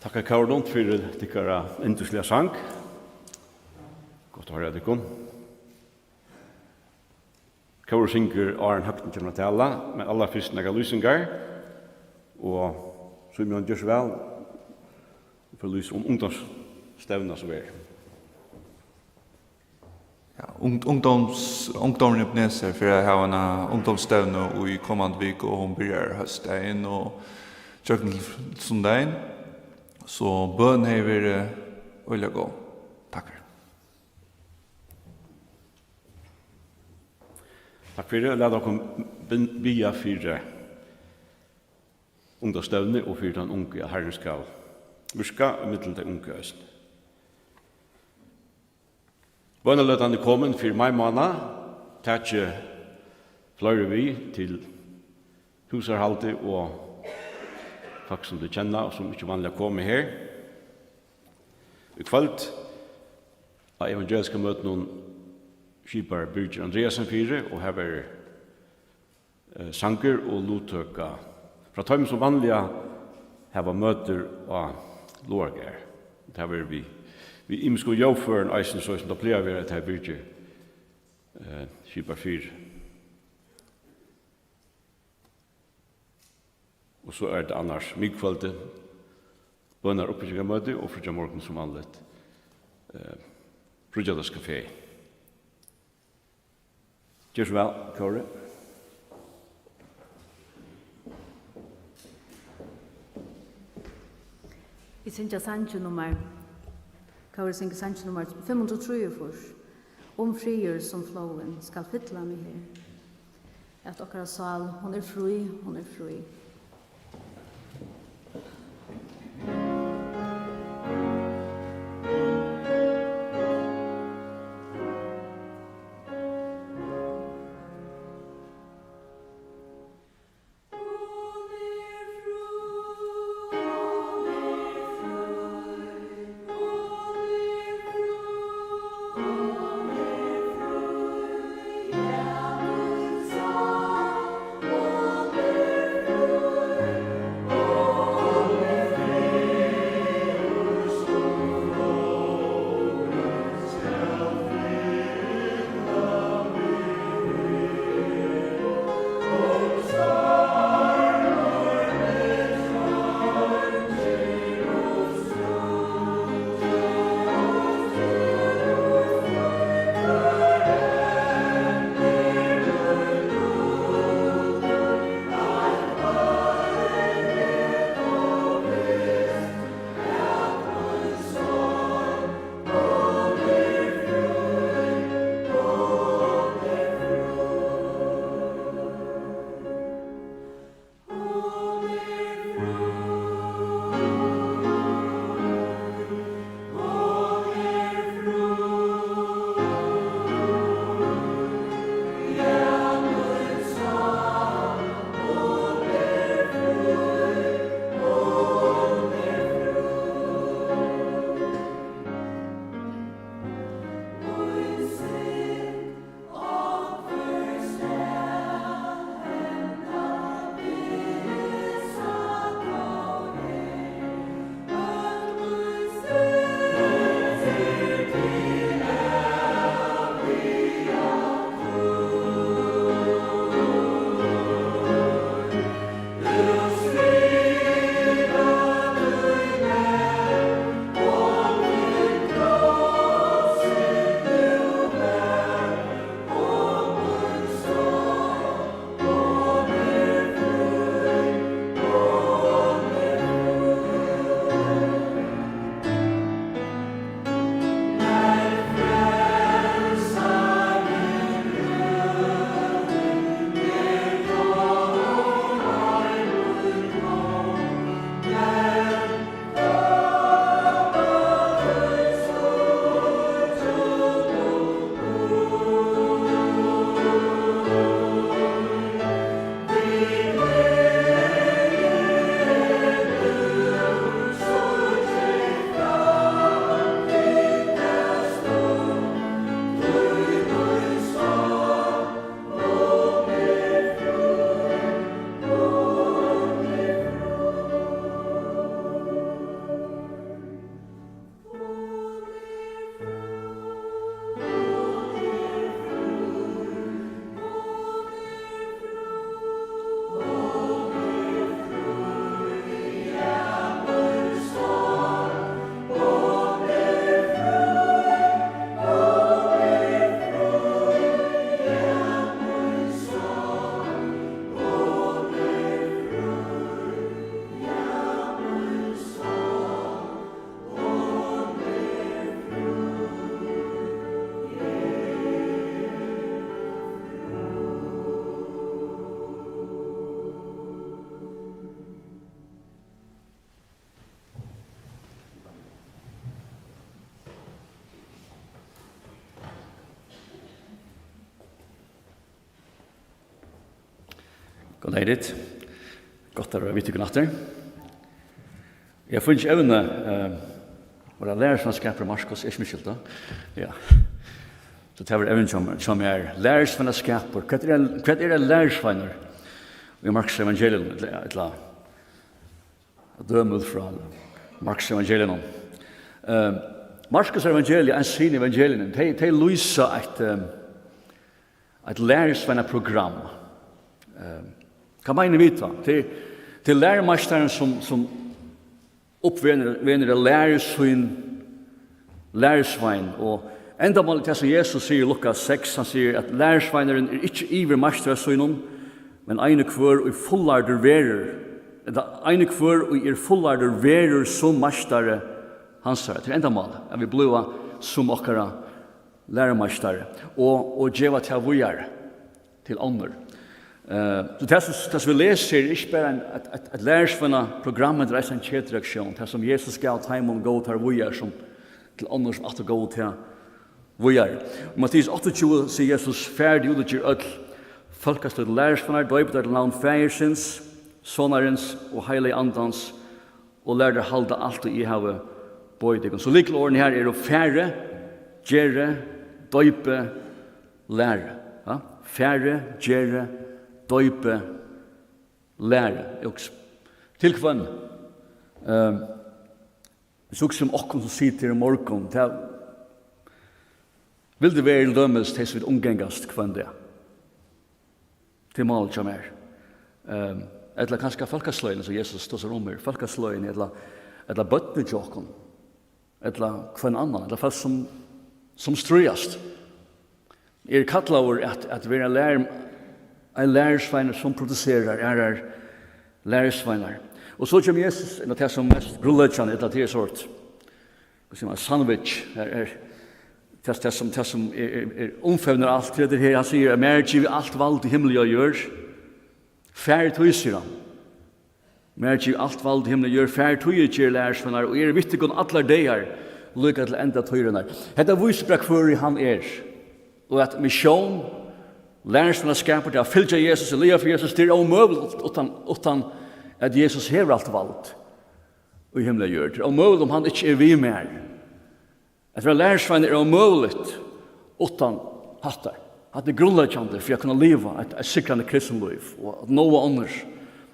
Takk Kaurlund for tykkara induslige sang. Godt å høre dere. Kaur synger Arne Høgni til å tale, men aller først nægge lysingar. Og så gjør gjør så vel for lys om ungdomsstevna som er. Ja, ungdommen i Ebenezer for å ha en ungdomsstevne i kommande vik, og hun begynner høstdagen og tjøkken til sundagen. Så bøn har vært øyelig gå. Takk for det. Takk for det. La dere bia for ungdomsstevne og for den unge herren skal virke i middel til unge østen. Bøneløtene er kommet for meg måned. Takk flere vi til husarhaldet og folk som du kjenner og som ikke vanlig kommer her. I kveld av evangeliske møte noen skipar Birger Andreasen 4 og her var sanger og lottøka fra tøym som vanlig her var møter av Lorger. Det var vi imensko jobføren eisen så som det pleier å være til Birger skipar 4. Og så det annars mykvalde bønner oppbyggingarmøte og frutja morgen som vanlig frutjadas kafé. Gjør så vel, Kåre. Vi synger sannsyn nummer, Kåre synger sannsyn nummer 503 om frier som flowen skal fytla meg her. At okkara sal, hon er fri, hon er fri. Thank you. God leidit. Godt å være vittig natter. Jeg får ikke evne våre lærersvennskaper Marskos er ikke mye skilt da. Ja. Så det var evne som lærersvennskaper. Hva det lærersvenner? Vi Marks evangelium, et dømud fra Marks evangelium. Marskos evangelium, en sin evangelium, de lyser et lærersvenneprogram. Hva mener vi da? Til lærermesteren som oppvenner lærersvein, og enda mål til som Jesus sier i Lukas 6, han sier at lærersveineren er ikke iver mestersveinen, men ene kvør og fullarder verer, ene kvør og fullarder verer som mestere hans her. Til enda mål er vi blua som okkara lærermestere, og djeva til vujar til ånder. Så det som vi leser er ikke bare et lærersvenneprogrammet reiser en kjedreaksjon, det som Jesus gav teimon gå til vujar som til ånder som at gå til vujar. I Mattias 28 sier Jesus ferdig utgjør ødel folkestøtt lærersvenner, døyper til navn feiersins, sonarens og heilig andans, og lærde halda alt og i havet bøydig. Så likle årene her er å færre, gjere, døype, lære. Ja? Færre, gjere, døype, lære. Til kvann. Vi såg som okkom som sitter i morgon, vil det være lømmes til vi omgengast kvann det. Til mål som Etla kanskje folkesløyene som Jesus stod seg om her. Folkesløyene, etla bøttene tjokken. Etla kvann annan, etla folk som strøyast. Kattla over at vi en lærersveiner som produserer lærersveiner. Og så kommer Jesus, en av det som mest grunnleggjande, et av det sort. Sandwich, det som omfevner alt, det her, han sier, mer giv alt vald i himmel og gjør, færre tøy, sier han. Mer giv alt vald i himmel og gjør, færre tøy, gjør lærersveiner, og vittig om alle deir, lykka til enda tøyrenar. Hetta vísbrak for han og at mission, lærersvennskapet, det fylgja Jesus og liva for Jesus, det omøvelig utan at Jesus hever alt valgt og i himmelen gjør. Det omøvelig om han ikke vi mer. At være lærersvenn omøvelig utan hattar. At det grunnleggjande for å kunne liva et sikrande kristenliv og at noe annars.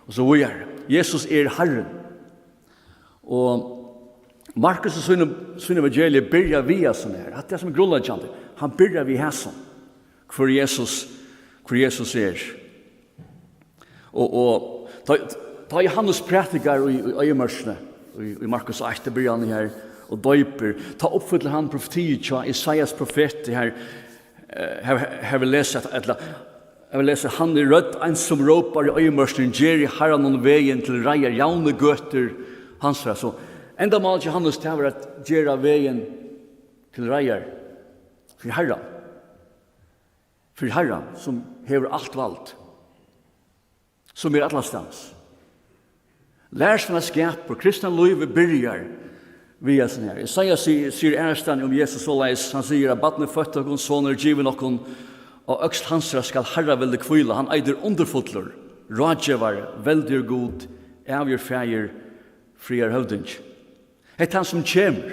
Og så vi Jesus Herren. Og Markus og sin evangeliet byrja via sånn her. At det som grunnleggjande, han byrja via sånn. Hvor Jesus Og da Johannes prætikar i øyemørsene, i Markus 8, byrja han her, og døyper, ta oppfyller han profetiet til Isaias profet her, her vil lese jeg vil lese han rødt, en som råpar i øyemørsene, gjer i herran og veien til reier, jaune gøter, hans fra. Så enda mal Johannes til at gjer veien til reier, for herran. For herran som hever alt valgt, som allastans. Lærersvennskap og kristna liv byrjar via sånn her. Isaias sier ærestan om Jesus såleis, han sier at badne født og soner given okkon, og økst hansra skal herra veldig kvila, han eider underfotler, rådjevar, veldig god, avgjør feir, friar høvding. Det han som kjemur.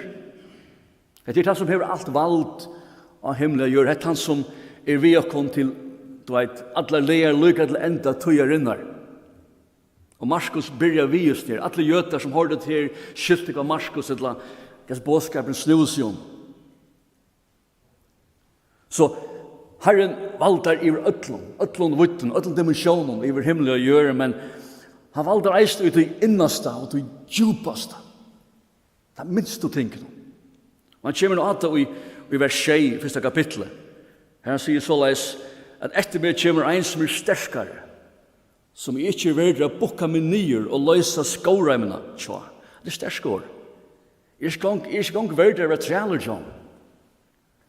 Det han som hever alt valgt av himmelen gjør. Det han som vi okkon til, du vet, alle leir lykka til enda tøyer innar. Og Marskos byrja vi just her. Alle jötar som hørte til skiltik av Marskos etla gas bådskapen snusjon. Så Herren valtar iver ötlun vutten, ötlun dimensjonen iver himmelig å gjøre, men han valtar eist ut i innasta og i djupasta. Det minst du tenker om. Han kommer nå ata i vers 6, første kapitlet. Her han sier såleis at etter meg kommer ein som sterskare, som ikke er verdt å bukka meg nyer og løse skåreimene. Det sterske år. Ikke gang verdt å trealer, John.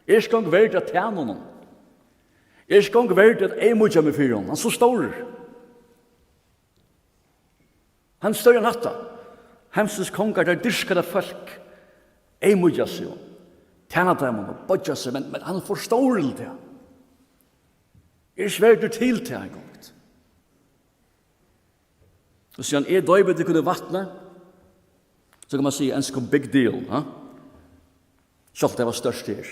Ikke gang verdt å tjene noen. Ikke gang verdt å eimodja meg for han. Han så stor. Han større enn hatta. Hemsens konger, der dyrskade folk, eimodja seg, tjene dem og bodja seg, men han får stor til det. Ikke verdt til en gang. Så sier han, døyber det kunne vattne, så kan man si en skum big deal. Selv det var størst her.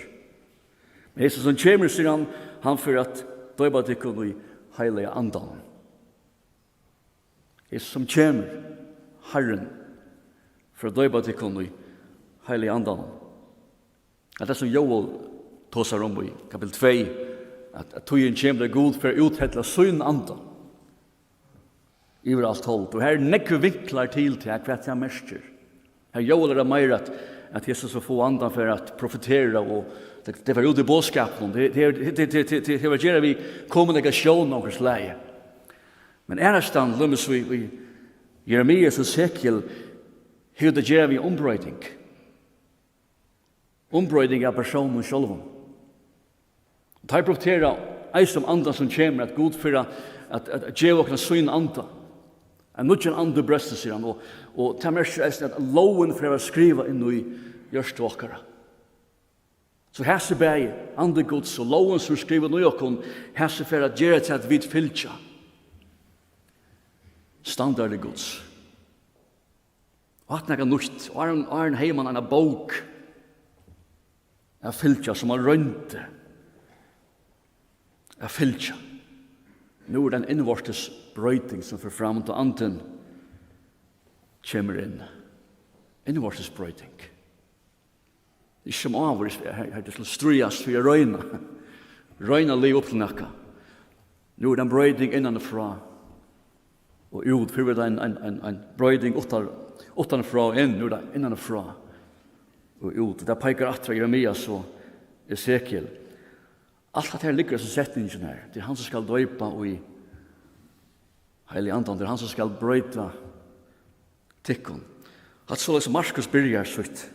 Men Jesus som kommer, sier han for at døyber det kunne i heilige andan. Jesus som kommer, Herren, for at døyber det kunne i heilige andan. Det som Joel tåsar om i kapitel 2, at tøyen kommer det god for å uthetle søgn andan. Iver alt holdt. Og her nekker vinklar til hva jeg mester. Her Joel det mer at Jesus får få andan for at profetera og det var ut i bådskapen. Det var gjerne vi kommunikasjon og leie. Men ærastan lømmes vi Jeremias og Ezekiel hur det gjør vi ombrøyding. Ombrøyding av personen selv. Det profeterer ei som andan som kommer at god for at gjøre åkne søgn andan. En nødgen andre brøstet, sier han, og det er at loven for å skrive inn i gjørste åkere. Så hese bæg, andre gods, og loven som skriver inn i åkere, hese for å gjøre til at vi fylltja. Standard gods. Og at nega nukt, og er en heimann en bok, er fylltja som har rønte, er fylltja. Nå er den innvortes brøyting som for fram til anden kommer inn. Innvortes brøyting. Det er som av her det skal strøyast for å røyna. Røyna liv opp til nekka. Nå er den brøyting innanfra og ut. For det en brøyting utanfra og inn. Nå er det innanfra og ut. Det peker atra Jeremias og Ezekiel. Alt det her ligger i setningen her. Det er han som skal døypa og i heilig andan. Det er han som skal brøyta tikkun. At så liksom Markus byrjar sitt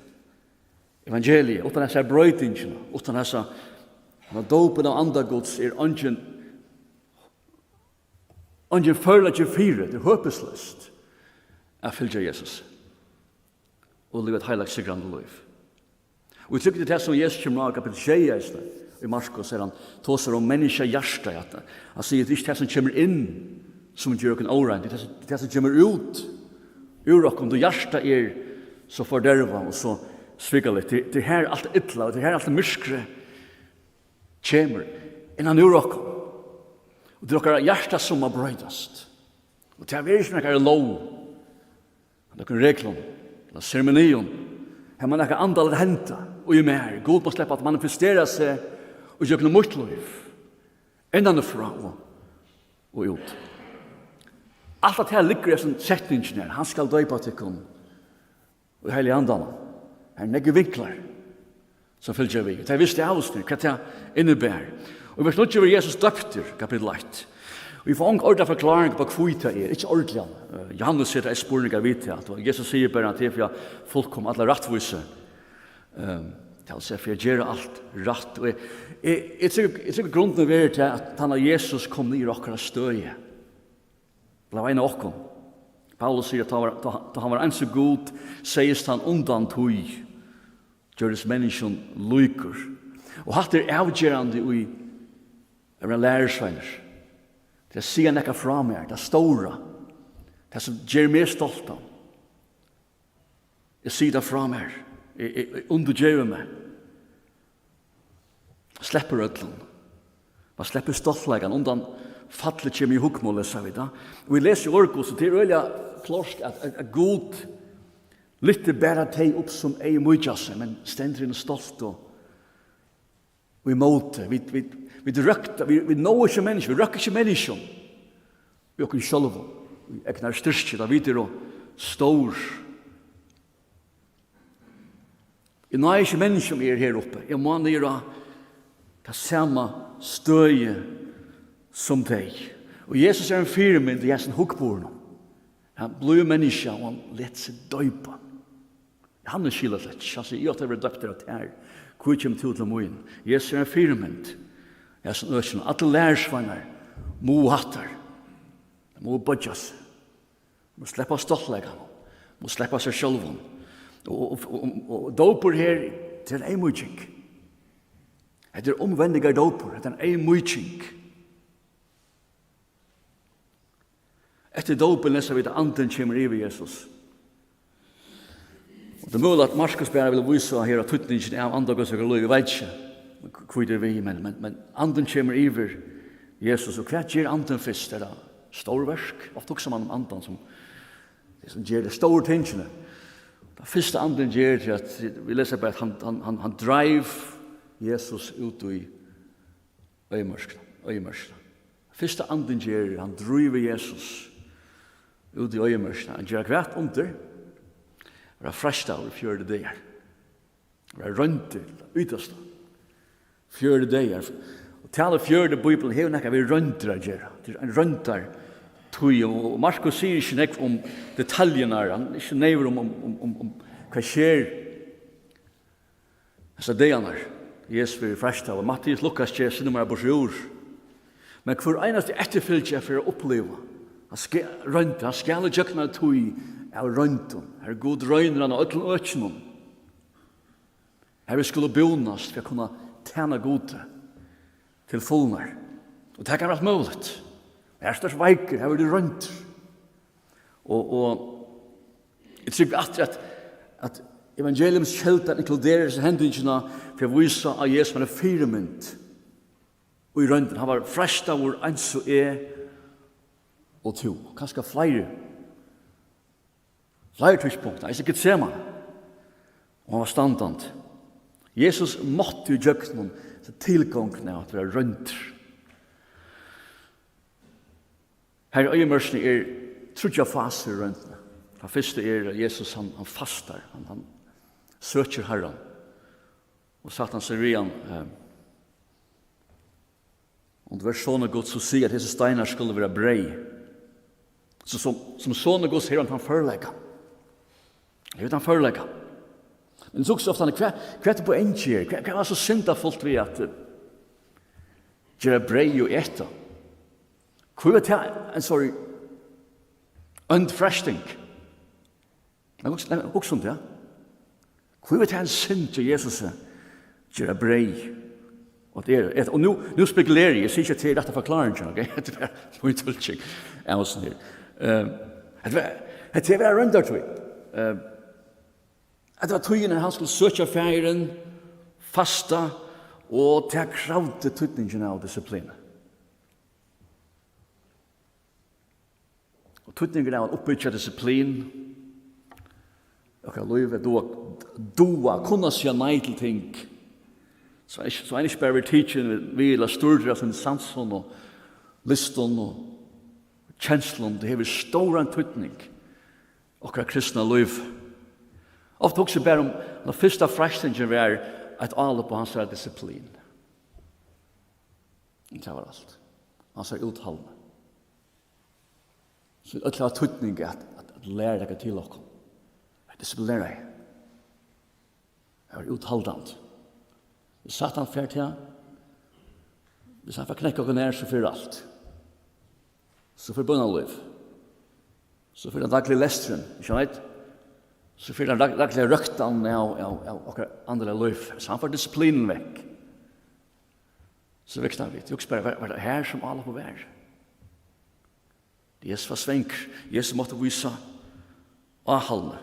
evangeliet, utan dessa brøytingene, utan dessa dåpen av andagods er ungen føler ikke fire, det er håpesløst at fylgja Jesus og livet et heilag sigrande liv. Og vi tykker det som Jesus kommer av kapitel 6 i Markus, er han tåser om menneska hjärsta, han sier det er ikke det som kommer inn som gjør okken årein, det er det som kommer ut ur okken, då hjärsta er så forderva og så svigaligt. Det er her alt ytla, det er her alt myskre kommer innan ur okken. Og det er okkar hjärsta som har brøydast. Og det er ikke nokkar lov, nokkar reglum, nokkar ceremonium, her man nokkar andal henta, og i mer, god må slippe at manifestera seg og gjør noe mot liv, innanfra og ut. Alt at her ligger i sånn setningen her. Han skal døypa til kun. Og heilig andan. Her negge vinklar som fylgjer vi. Det er visst i avsnitt hva det innebär. Og vi vet ikke hva Jesus døpter, kapitel 1. Og vi får ång ordentlig forklaring på hva det er. Ikke ordentlig. Johannes sier det er spurningar vidt til. Jesus sier bare at det er for folk kom alle rattvise. Det er for å gjøre alt ratt. Og jeg tror grunnen er til at han av Jesus kom ned i okkara støye. Det var en av okkom. Paulus sier at da han var en så god, sies han undan tog, gjøres menneskjen lykur. Og hatt er avgjerande i en lærersveiner. Det sier nekka fra meg, det stora, det som gjør meg stolt av. Jeg sier det fra meg, jeg undergjøver meg. Slepper ødlen. Man slipper stoltlegan undan fattelig kjem i hukmålet, sa vi da. Og vi leser i Orkos, og det er øyla klorsk at god litt bæra teg opp som ei mujase, men stender inn stolt og i måte. Vi røkta, vi nå ikke mennesker, vi røkker ikke mennesker. Vi åker sjølv, vi eknar styrke, da vi er stor. Jeg nå ikke mennesker som er her oppe. Jeg må nere det samme støye som deg. Og Jesus er en firmynd i Jesus hukborna. Han blir menneske og han lett seg døypa. Han er skilet lett. Han sier, jeg har vært døpt av det her. Hvor kommer til til moen? Jesus er en firmynd. Jesus er økene. Alle lærersvannar må hattar. Må bodjas. Må slippe stoltleggen. Må slippe seg sjølven. Og døper her til en mykking. Det er omvendigar døper. Det er en mykking. Etter dopen leser vi at anden kommer i Jesus. Og det er mulig at Markus bare vil vise her at tutningen av andre gos og lov, jeg vet ikke hvor det er vi, men anden kommer i Jesus, og hva gjør anden først? Er det stor versk? Ofte også man om anden som gjør det store tingene. Det første anden gjør det at vi leser bare at han drive Jesus ut i øyemørskene. Første anden gjør det, han driver Jesus ut i øyemørskene. Han gjør hvert under, var frest av fjørde dager. Var rønter, ytterst. Fjørde dager. Og tale fjørde Bibelen, hever nekka vi rønter å gjøre. Det er en rønter tog, og Markus sier ikke nekk om detaljene, han er ikke never om hva skjer. Altså dagene, Jesus vil frest av, og Mattias Lukas skjer sin nummer på sjord. Men hver eneste etterfyllt jeg for å oppleve, han skal gjøkna tog av rønten. Her er god røyner han og øtlen øtjen. Her vi skulle bonast for å kunne tjene gode til fullner. Og det kan være mulig. Her er størst veiker, her er det rønt. Og jeg tror alltid at evangeliums kjelten inkluderer seg hendingene for å vise av Jesus med en firemynd. Og i rønten, han var frest av hvor ens og og to. Kanskje flere tidspunkter. Jeg sikkert ser man. Og han var standant. Jesus måtte jo gjøre noen tilgångene av at være rønt. Her i øyemørsene trodde faser i røntene. Det første at Jesus han fastar. Han søker Herren. Og satt han seg igjen. Om det var sånne godt så sier at disse steiner skulle være brei. Så som sånne gods her han førlegger. Jeg vet han førlegger. Men så også ofte hva er det på en kjer? Hva var så syndafullt ved at gjøre brei og etta? Hva er det en undfresting? Også om det. Hva er det en synd til Jesus gjøre brei? Og nu spekulerer jeg sier ikke til dette forklaringen, ok? Det er mye tulltjeng. Jeg var sånn her. Det var rundt der, tror jeg. Det var tøyen når han skulle søke feiren, fasta, og til kravde tøytningen av disiplinen. Og tøytningen av oppbyggja disiplin, og løyve, doa, kunne si nei til ting, så er ikke bare teaching, vi la større av sin sansen og listen og kjenslen, det hever stor en tøytning, og kristna liv. Ofte også bare om den første frestingen var at alle på hans er disiplin. Det var alt. Han sa utholdende. Så det var tøytning at lære deg til dere. Disiplinere deg. Det var utholdende. Vi satt han fært her. Hvis han får knekke og nær, så fyrer alt. Så fyrer bønner liv. Så fyrer han daglig lestren, ikke vet? Så fyrer han daglig røktan av andre liv. Så han får disiplinen vekk. Så vekst han vidt. Jeg spør, var det her som alle på vær? Jesus var svenk. Jesus måtte vise avholdene.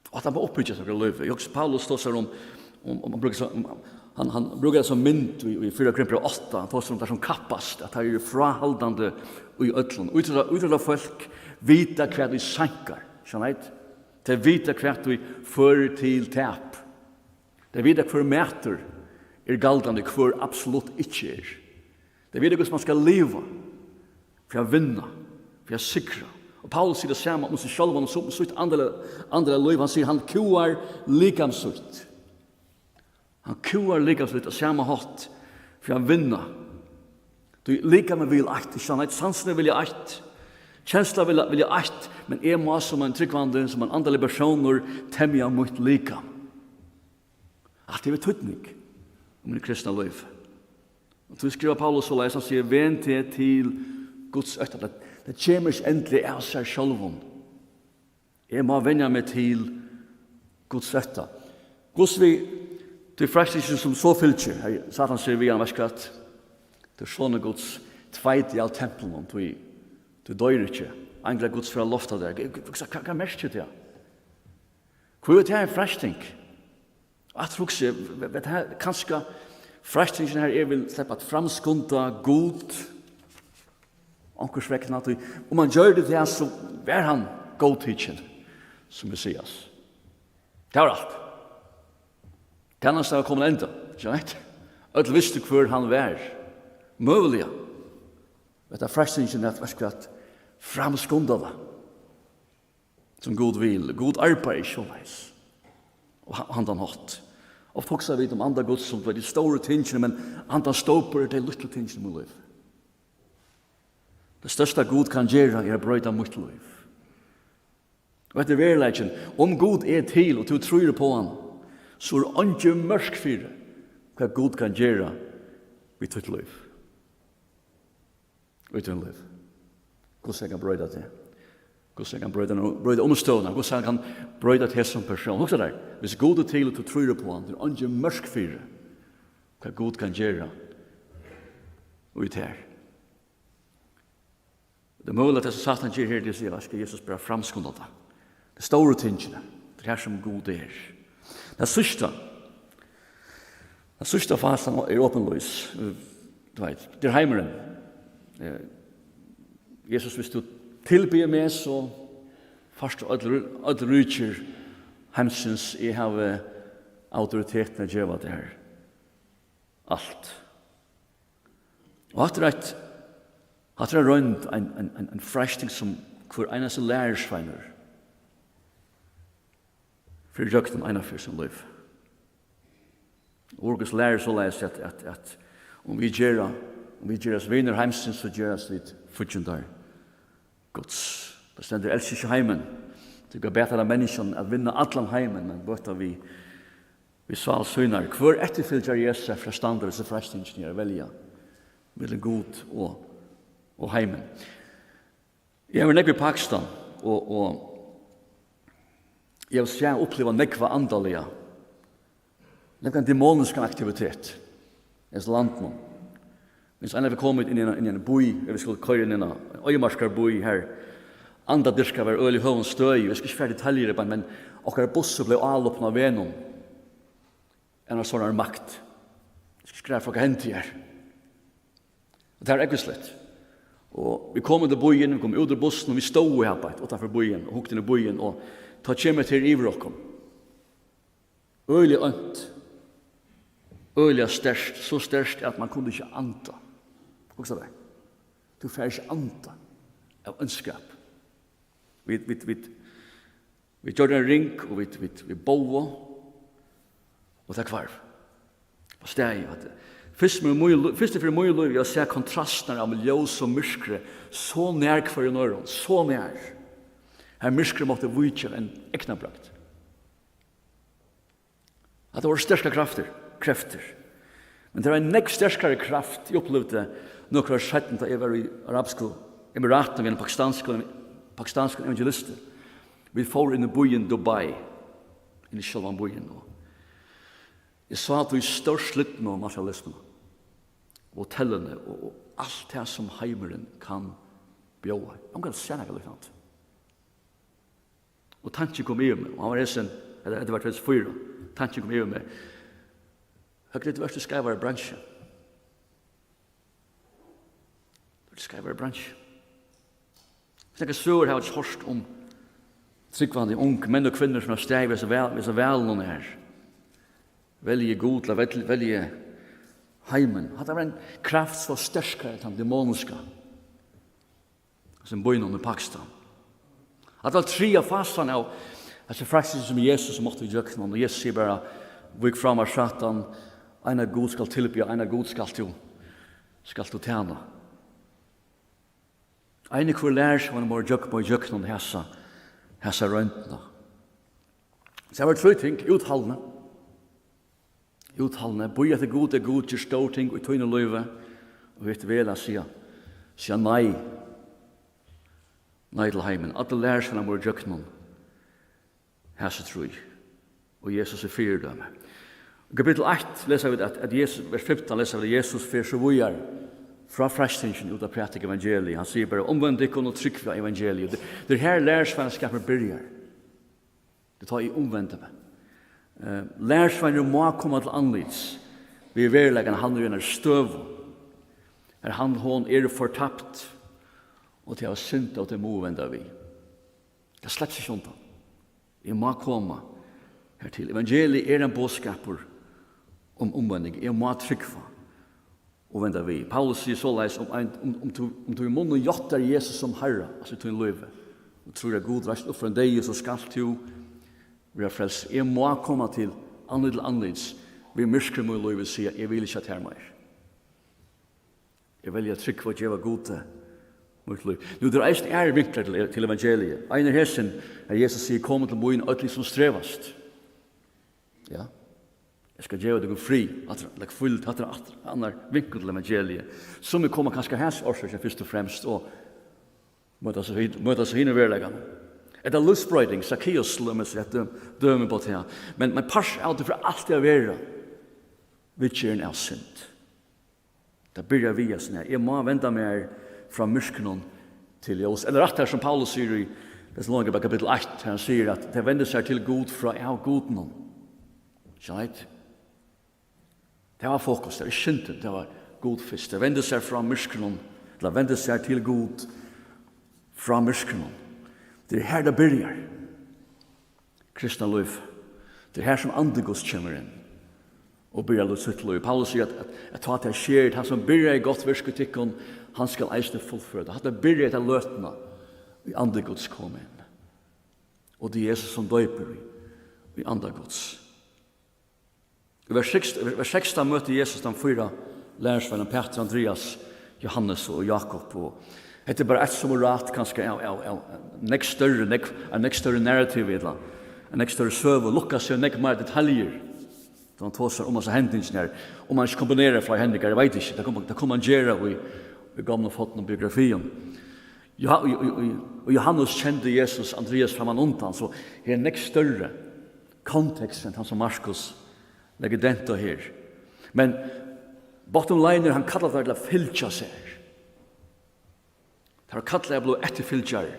Og at han var oppbygget av liv. Paulus står seg om han brukar det som mynd i 4 Korinthierbrevet 8. Han tar som det som kappast, at han er frahaldande i ødlen. Utreda folk vita hva de sankar, skjønner du? De vita hva de fører til tap. De vita hva mæter galdande, hva absolutt ikke er. De vita hva man skal leva, for å vinna, for å sikra. Og Paulus sier det samme om seg selv, og så sitt andre liv. Han sier han kuar likamsutt. Han kuar likamsutt av samme hatt for å vinna. Du likam vil eit, sansene vil jeg eit, kjensla vil jeg eit, men jeg må som en tryggvande, som en andelig personer, temja mot likam. Alt det er tøytning om det kristna liv. Og så skriver Paulus så leis, han sier, vent til Guds økta. Det kommer ikke endelig av seg sjølven. Jeg må vende meg til Guds økta. Guds vi, det er frestingen som så fylkje, Satan sier vi han verskatt, det er sånne Guds tveit i all tempelen, Du dør ikke. Engla Guds fra lofta der. Hva merker det? Hvor er det her frelsning? Jeg tror ikke, vet du, kanskje frelsningen her vil slippe at framskunda god ankersvekken at om man gjør det her, så er han godtidsen, som Messias. Det var alt. Tennast var kommet enda, ikke vet? Ødel visste hvor han var. Møvelige. Vet du, frelsningen er at framskunda det. Som god vil. God arbeid, ikke veis. Og han har hatt. Ofte også vet om andre gods som var de store tingene, men han har ståper de lille tingene i mitt liv. Det største god kan gjøre er å brøyde mitt liv. Og etter verleggen, om god er til, og du tror på han, så er han ikke mørk for hva god kan gjøre i ditt liv. I ditt liv. Hvordan kan brøyde det? Hvordan kan brøyde omstående? Hvordan kan brøyde det som person? Hva er det? Hvis god er til, og du tror på han, så er han ikke mørk for hva god kan gjøre i ditt her. Det er mulig at det som Satan gjør her, det sier at Jesus bare framskundar det. Det store tingene, det her som god er. Det sørste fasen er åpenløs. Du vet, det er heimeren. Jesus, hvis du tilbyr meg, så først alle ryker hemsens jeg har autoriteten å gjøre det her. Alt. Og at det er rundt en frelsning som hver eneste lærersveiner for røkten ena for sin liv. Orges lærer så leis at om vi gjør oss viner heimsins, så gjør oss litt fortjendar Guds. Det stender elsker ikke heimen. Det går bedre av mennesken at vinne atlan heimen, men bøtta vi sval synar. Hver etterfylgjer Jesus fra standard hvis frelsningen er velja mellom god og heimen. Jeg var nekve i Pakistan, og jeg vil se oppleva nekva andalige, nekva demonisk aktivitet i landet. Hvis en av vi kommet inn i en boi, vi skulle køyre inn i en øyemarskar boi her, andre dyrka var øyelig høven støy, jeg skal ikke fære detaljer, men okkar busser ble avloppna av venom, en av sånne makt. Jeg skal skrive for hva hendt her. Det er ekkeslitt. Og vi kom inn i boien, vi kom ut av bussen, og vi stod i arbeid utenfor boien, og hukte inn i boien, og ta kjemmet til iver okkom. Øyelig ønt. Øyelig størst, så størst at man kunne ikke anta. Hva det? Du får ikke anta av ønskap. Vi gjør en ring, og vi boer, og det er kvarv. På steg, Først for mye liv, jeg ser kontrastene av ljøs og myrskre så nær hver i nøren, så nær. Her myrskre måtte vujtje en eknabrakt. At det var sterske krefter. Men det var en nekk sterskere kraft jeg opplevde noen år siden da jeg var i arabiske emiraten ved en pakistanske evangelister. Vi får inn i bojen Dubai, inn i Shalvan bojen. Jeg sa at vi står slutten av materialismen, hotellene og alt det som heimeren kan bjøve. Han kan se noe litt annet. Og tanken kom i meg, og han var resen, eller det var 24, tanken kom i meg. Høgni, det var du skal være bransje. Du skal være bransje. Jeg snakker søver her et hørst om tryggvandig unge menn og kvinner som har steg ved så vel noen her. Velge god, velge heimen. Det var en kraft som var sterskere enn demoniska. Som bor innom i Pakistan. Det var 3 av fasene av altså frelsen som Jesus måtte i døkken. Og Jesus sier bare, vik fram av satan, en av god skal tilby, en av god skal du tjene. En av hver lærer som han må døkken på i døkken hessa røntene. Så det var 3 ting, utholdende, boi at det god er god, gjør stor ting og tøyne løyve, og vet vel å si nei til heimen. Alle lærer seg om å gjøre noen hese tro, og Jesus er fyrdømme. Kapitel 8 leser vi at Jesus, vers 15 leser vi at Jesus fyr så vujar fra frestingen ut av pratik evangeliet. Han sier bare, omvend ikon og trykk fra evangeliet. Det er her lærersvennskapet byrjar. Det tar i omvendt meg. Lærersvenner må komme til anlids. Vi er verileggen han er en støv. Her han hon er fortapt. Og til å synte og til må vende vi. Det er slett ikke sånt. Jeg må komme hertil. Evangeliet er en bådskaper om omvending. Jeg må trykva og vende vi. Paulus sier såleis om du i munnen gjøtter Jesus som Herre, altså til en løyve, og tror jeg god resten opp for en deg, så skal du være frelst. Jeg må komme til anlids. Vi mysker må i løyve sier, jeg vil ikke ha mer. Jeg velger trykva at jeg var god til mot liv. Nu det er vinkler til evangeliet. Einar hessen er Jesus sier, kom til moin øtlig som strevast. Ja. Jeg skal gjøre deg fri, at det er fullt, at det er andre vinkel til evangeliet. Som vi kommer kanskje hans årsaken først og fremst, og møte oss hinne verleggen. Det er lustbrøyding, Zacchaeus slummes rett døme på det her. Men pars av det for alt det å være, vitjeren er synd. Det byrjar vi oss nær. Jeg må vende meg fra myskenen til ljus. Eller rett her som Paulus sier i Thessaloniker kapittel 8, han sier at det vender seg til god fra av goden. Skjønner? Det var fokus, det var skynten, det var god først. Det vender seg fra myskenen, det vender seg til god fra myskenen. Det er her det byrjar. Kristna liv. Det er her som andegos kommer inn. Og byrjar det sitt liv. Paulus sier at det skjer, han som byrjar i godt virketikken, han skal eisne fullføre. Han byrjar til løtene i andegods kom inn. Og det er Jesus som døyper i andegods. I vers 16 møter Jesus de 4 lærersvennene, Peter, Andreas, Johannes og Jakob. Og det er bare et som er rett, kanskje, nek større narrativ, nek større søv, og lukkast seg nek mer detaljer. Da han tåser om oss hendingen her. Om man ikke kombinerer flere hendinger, jeg vet ikke. Det kommer man gjøre i gamle foten og biografien. Og Johannes kjente Jesus, Andreas framan undan, så er nek større kontekst enn han som Markus legger denta her. Men bottom line er han kallar det til å fylkja seg. Det har kallar det å bli etterfylkjar.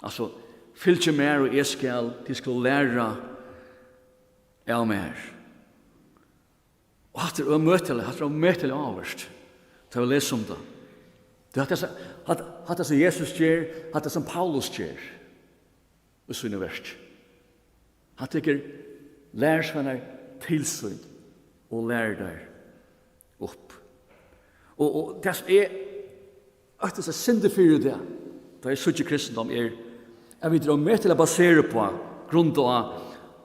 Altså, fylkja mer og jeg skal lære av mer. Og hatt det møtelig avverst. Det var lese om det. Det hatt det som Jesus gjør, hatt det som Paulus gjør. Og så universt. Hatt det ikke lærersvenner tilsyn og lærer der opp. Og det som at det er syndefyrer det, da jeg sier kristendom er vi drar med til å basere på grunn av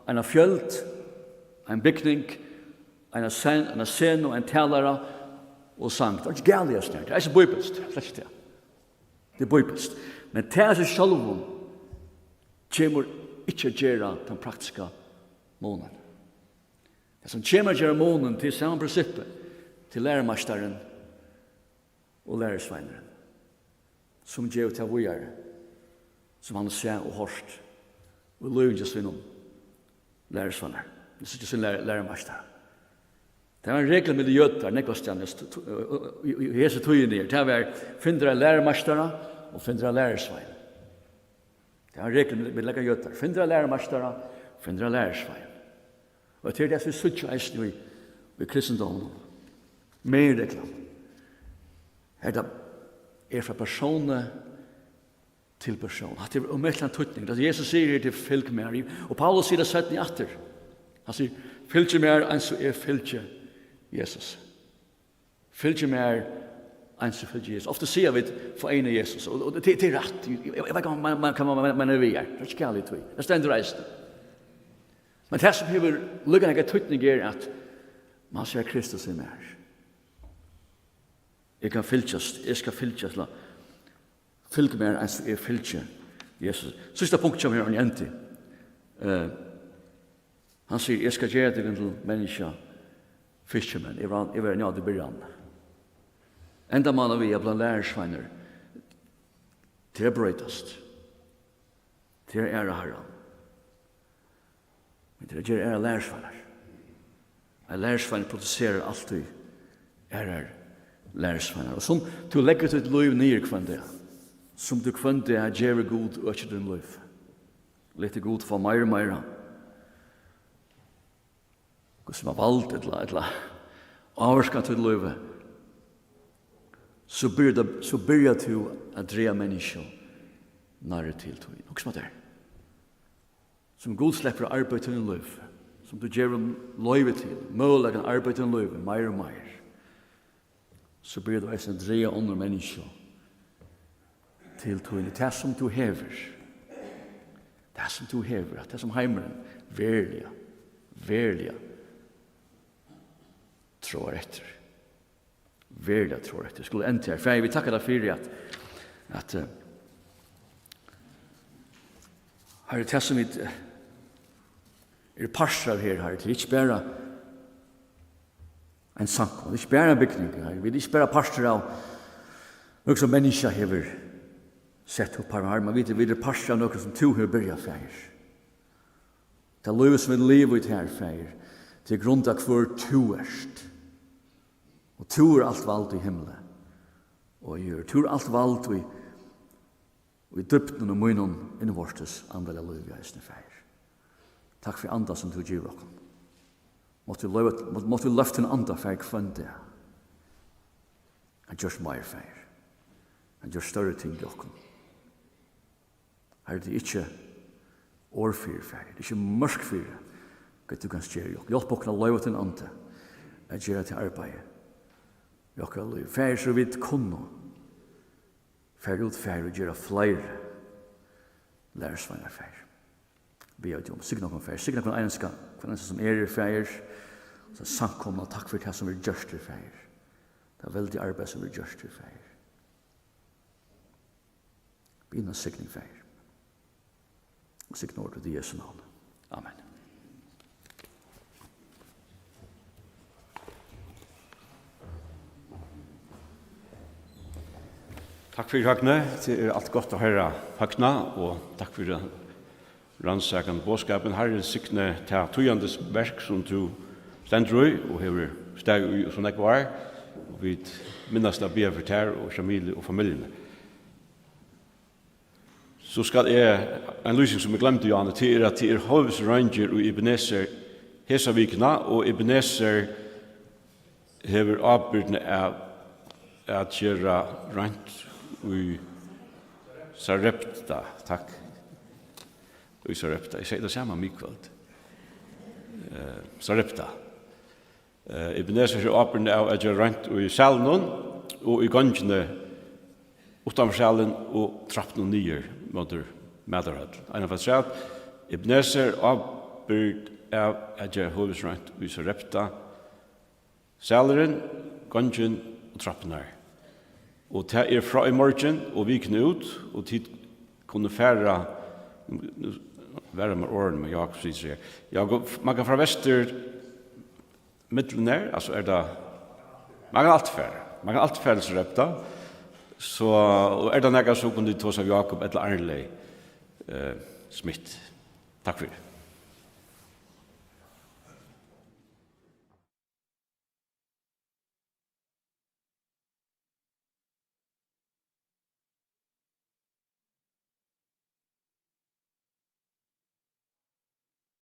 en fjöld, en bygning, en scen og en talare og sang. Det er ikke gærlig å snart. Det er ikke bøybelst. Det er bøybelst. Men det er seg selv kommer ikke å gjøre den praktiske månen. Det som kommer å gjøre månen til samme prinsippet til lærermesteren og lærersveineren som gjør til å gjøre som han ser og hørst og lønner seg om lærersveiner. Det er ikke sin lærermester. Det er en regel med de jøter, nekvastjannes, i hese tøyene her. Det er finner lærermestere og finner lærersvein. Det er en regel med legge jøter. Finner lærermestere, finner lærersvein. Og det er det som sitter eisen i kristendommen. Mer regler. Det er fra personer til person. Det er omøtelig en tøytning. Jesus sier det til fylk med. Og Paulus sier det 17 i atter. Han sier, fylk med en som fylk Jesus. Fylk med en som fylk Jesus. Ofte sier vi for en av Jesus. Og det er rett. Jeg vet ikke om man er vi her. Det er ikke galt i det stender reisende. Men det som har lykkende en tøytning er at man ser Kristus i mer. Jeg skal fylkes. Fylk med en som fylk Jesus. Sista punkt som er en jente. Han sier, jeg skal gjøre deg til menneske, fiskemenn. Jeg var nødt til byrjan. Enda man vi er blant lærersveiner. Til å brøytast. Til å ære Herren. Men til å gjøre ære lærersveiner. En lærersveiner produserer alltid ære lærersvenner. Og som du legger ditt liv ned kvann det, som du kvann det er gjøre god og ikke din liv. Lite god for mer og mer. Hva som har valgt eller avskat til livet, så börjar du att dreja människor nära till tog. Och som det. Som god släpper arbete till en liv. Som du ger dem löjve till. Möjliga arbete till en liv. Mer och mer. Så börjar du att dreja andra människor till tog. Det som du häver. Det som du häver. Det som heimren. Verliga. Tror efter. Verda tror jag. Det skulle ändra här. För vi tackar dig för att här är det som vi är parsar här. Det är inte bara en sank. Det är inte bara en byggning här. Vi är inte bara parsar av något som människa har sett upp här. Man vet att vi är parsar av något som du har börjat för. Det är livet som vi lever i här för. Till grund av kvar du erst. Og tu allt vald i himle. Og tu allt vald i dypten og munnen innvortes andal av liv i eisne feir. Takk for anda som du gir okkom. Måtte vi løfte en anda feir kvann det. Han gjørs meir feir. Han gjørs større ting i okkom. Her er det ikke årfyr feir. Det er ikke mørk fyr. Hva du kan stjere okkom. Hjelp okkom å løyve til en anda. Jeg gjør til arbeid. Jokkar liv. Fær så vidt kunne. Fær ut fær og gjøre flere lærersvenner fær. Vi har jo signa kom fær. Signa kom enska. Hva som i fær. Så samkomna takk for det som vi gjørst til fær. Det er veldig arbeid som vi gjørst til fær. Begynna signing fær. Og signa ordet i Jesu navn. Amen. Takk for Høgni, det er alt godt å høre Høgni, og takk for rannsaken bådskapen. Her er sikne til tøyandes verk som du stender i, og hever steg i og sånn jeg var, og vi minnes det be for ter og familie og familiene. Så skal jeg, en løsning som jeg glemte, Johanne, til at det er Hovs Ranger og Ebenezer Hesavikna, og Ebenezer hever avbyrdene av at gjøre rent i Sarepta, takk. I Sarepta, jeg sier det samme mykvalt. Sarepta. Ebenezer er åpne av at jeg rent i salen og i gangene utenfor salen og trappen og nye måter medderhøtt. En av at sier Ebenezer åpne av at jeg hoves rent i Sarepta, saleren, gangen og trappen her. Og det er fra i morgen, og vi kunne ut, og tid kunne fære, være med årene med Jakob, sier jeg. Man kan fra vester, middelen her, altså er det, man kan alt fære. Man kan alt fære til Repta, så er det nægget så kunne de ta seg Jakob eller Arnley Smith. Takk for det.